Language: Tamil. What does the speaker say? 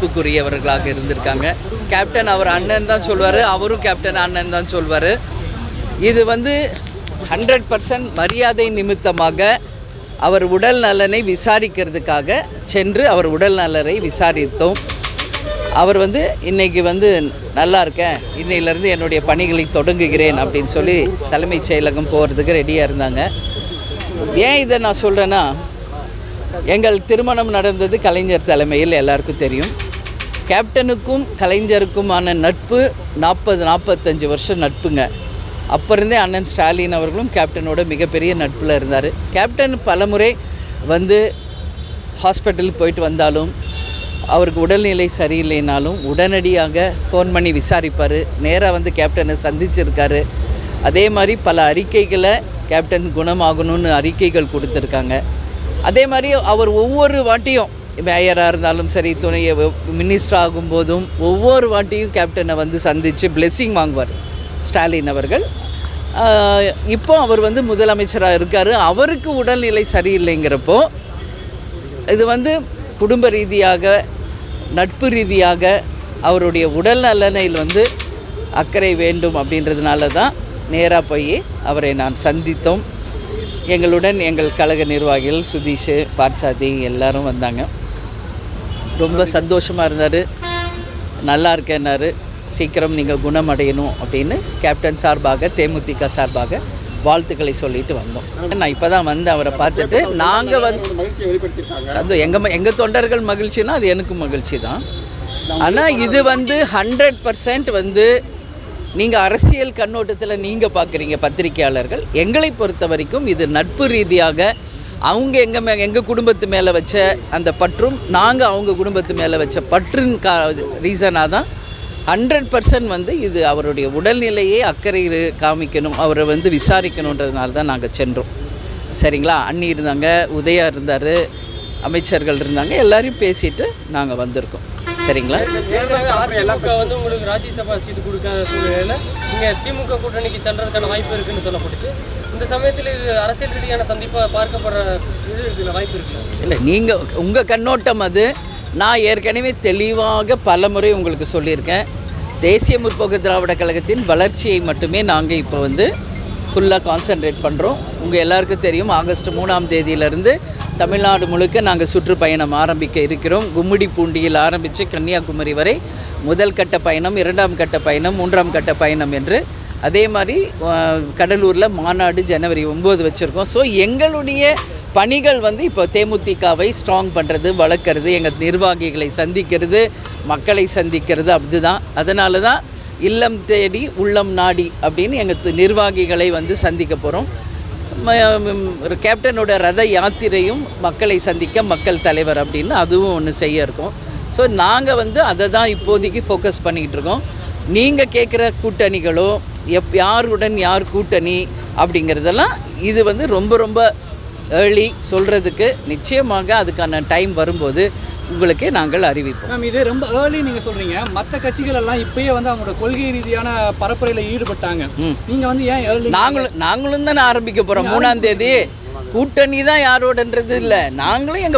மதிப்புக்குரியவர்களாக இருந்திருக்காங்க. கேப்டன் அவர் அண்ணன் தான் சொல்வார், அவரும் கேப்டன் அண்ணன் தான் சொல்வார். இது 100% மரியாதை நிமித்தமாக அவர் உடல் நலனை விசாரிக்கிறதுக்காக சென்று அவர் உடல் நலனை விசாரித்தோம். அவர் இன்றைக்கி நல்லா இருக்கேன், இன்னையிலேருந்து என்னுடைய பணிகளை தொடங்குகிறேன் அப்படின்னு சொல்லி தலைமைச் செயலகம் போகிறதுக்கு ரெடியாக இருந்தாங்க. ஏன் இதை நான் சொல்கிறேன்னா, எங்கள் திருமணம் நடந்தது கலைஞர் தலைமையில், எல்லாருக்கும் தெரியும். கேப்டனுக்கும் கலைஞருக்குமான நட்பு 40-45 வருஷம் நட்புங்க. அப்போ இருந்தே அண்ணன் ஸ்டாலின் அவர்களும் கேப்டனோட மிகப்பெரிய நட்பில் இருந்தார். கேப்டன் பலமுறை ஹாஸ்பிட்டலுக்கு போயிட்டு வந்தாலும், அவருக்கு உடல்நிலை சரியில்லைனாலும் உடனடியாக ஃபோன் பண்ணி விசாரிப்பார். நேராக கேப்டனை சந்திச்சிருக்காரு. அதே மாதிரி பல அறிக்கைகளை கேப்டன் குணமாகணும்னு அறிக்கைகள் கொடுத்துருக்காங்க. அதே மாதிரி அவர் ஒவ்வொரு வாட்டியும் மேயராக இருந்தாலும் சரி, துணை மினிஸ்டர் ஆகும்போதும் ஒவ்வொரு வாட்டியும் கேப்டனை சந்தித்து பிளெஸ்ஸிங் வாங்குவார் ஸ்டாலின் அவர்கள். இப்போ அவர் முதலமைச்சராக இருக்கார். அவருக்கு உடல்நிலை சரியில்லைங்கிறப்போ இது குடும்ப ரீதியாக நட்பு ரீதியாக அவருடைய உடல் நலனில் அக்கறை வேண்டும் அப்படின்றதுனால தான் நேராக போய் அவரை நான் சந்தித்தோம். எங்களுடன் எங்கள் கழக நிர்வாகிகள் சுதீஷ், பார்சாதி எல்லாரும் வந்தாங்க. ரொம்ப சந்தோஷமாக இருந்தார். நல்லா இருக்கேன்னாரு. சீக்கிரம் நீங்கள் குணமடையணும் அப்படின்னு கேப்டன் சார்பாக, தேமுதிக சார்பாக வாழ்த்துக்களை சொல்லிட்டு வந்தோம். நான் இப்போ தான் அவரை பார்த்துட்டு நாங்கள் எங்கள் தொண்டர்கள் மகிழ்ச்சின்னா அது எனக்கு மகிழ்ச்சி தான். ஆனால் இது 100% நீங்கள் அரசியல் கண்ணோட்டத்தில் நீங்கள் பார்க்குறீங்க பத்திரிகையாளர்கள். எங்களை பொறுத்த வரைக்கும் இது நட்பு ரீதியாக அவங்க எங்கள் குடும்பத்து மேலே வச்ச அந்த பற்றும், நாங்கள் அவங்க குடும்பத்து மேலே வச்ச பற்றின் ரீசனாக தான் 100% இது அவருடைய உடல்நிலையை அக்கறை காமிக்கணும், அவரை விசாரிக்கணுன்றதுனால தான் நாங்கள் சென்றோம். சரிங்களா? அண்ணி இருந்தாங்க, உதயா இருந்தார், அமைச்சர்கள் இருந்தாங்க, எல்லாரையும் பேசிட்டு நாங்கள் வந்திருக்கோம். சரிங்களா? உங்களுக்கு ராஜ்யசபா சீட்டு கொடுக்காத சூழ்நிலையில் நீங்கள் திமுக கூட்டணிக்கு செல்றதுக்கான வாய்ப்பு இருக்குன்னு சொல்லப்பட்டுச்சு. இந்த சமயத்தில் இது அரசியல் ரீதியான சந்திப்பாக பார்க்கப்படுற இது இருக்குல்ல, வாய்ப்பு இருக்குல்ல? இல்லை, நீங்கள் உங்கள் கண்ணோட்டம் அது. நான் ஏற்கனவே தெளிவாக பல முறை உங்களுக்கு சொல்லியிருக்கேன். தேசிய முற்போக்கு திராவிட கழகத்தின் வளர்ச்சியை மட்டுமே நாங்கள் இப்போ ஃபுல்லாக கான்சன்ட்ரேட் பண்ணுறோம். உங்கள் எல்லாருக்கும் தெரியும், ஆகஸ்ட் 3ஆம் தேதியிலிருந்து தமிழ்நாடு முழுக்க நாங்கள் சுற்றுப்பயணம் ஆரம்பிக்க இருக்கிறோம். கும்மிடிப்பூண்டியில் ஆரம்பித்து கன்னியாகுமரி வரை முதல் கட்ட பயணம், 2ஆம் கட்ட பயணம், 3ஆம் கட்ட பயணம் என்று. அதே மாதிரி கடலூரில் மாநாடு ஜனவரி 9 வச்சுருக்கோம். ஸோ எங்களுடைய பணிகள் இப்போ தேமுதிகவை ஸ்ட்ராங் பண்ணுறது, வளர்க்குறது, எங்கள் நிர்வாகிகளை சந்திக்கிறது, மக்களை சந்திக்கிறது, அப்படிதான். அதனால தான் இல்லம் தேடி உள்ளம் நாடி அப்படின்னு எங்கள் நிர்வாகிகளை சந்திக்க போகிறோம். கேப்டனோட ரத யாத்திரையும் மக்களை சந்திக்க மக்கள் தலைவர் அப்படின்னு அதுவும் ஒன்று செய்ய இருக்கோம். ஸோ நாங்கள் அதை தான் இப்போதைக்கு ஃபோக்கஸ் பண்ணிக்கிட்டு இருக்கோம். நீங்கள் கேட்குற கூட்டணிகளோ யாருடன் யார் கூட்டணி அப்படிங்கிறதெல்லாம் இது ரொம்ப ரொம்ப ஏர்லி சொல்கிறதுக்கு. நிச்சயமாக அதுக்கான டைம் வரும்போது உங்களுக்கு நாங்கள் அறிவிப்போம். மேம், இது ரொம்ப ஏர்லி நீங்கள் சொல்கிறீங்க. மற்ற கட்சிகள் எல்லாம் இப்போயே அவங்களோட கொள்கை ரீதியான பரப்புரையில் ஈடுபட்டாங்க. நீங்கள் ஏன் ஏர்லி? நாங்களும் தானே ஆரம்பிக்க போகிறோம் 3ஆம் தேதி. கூட்டணி தான் யாரோடன்றது இல்லை, நாங்களும் எங்கள்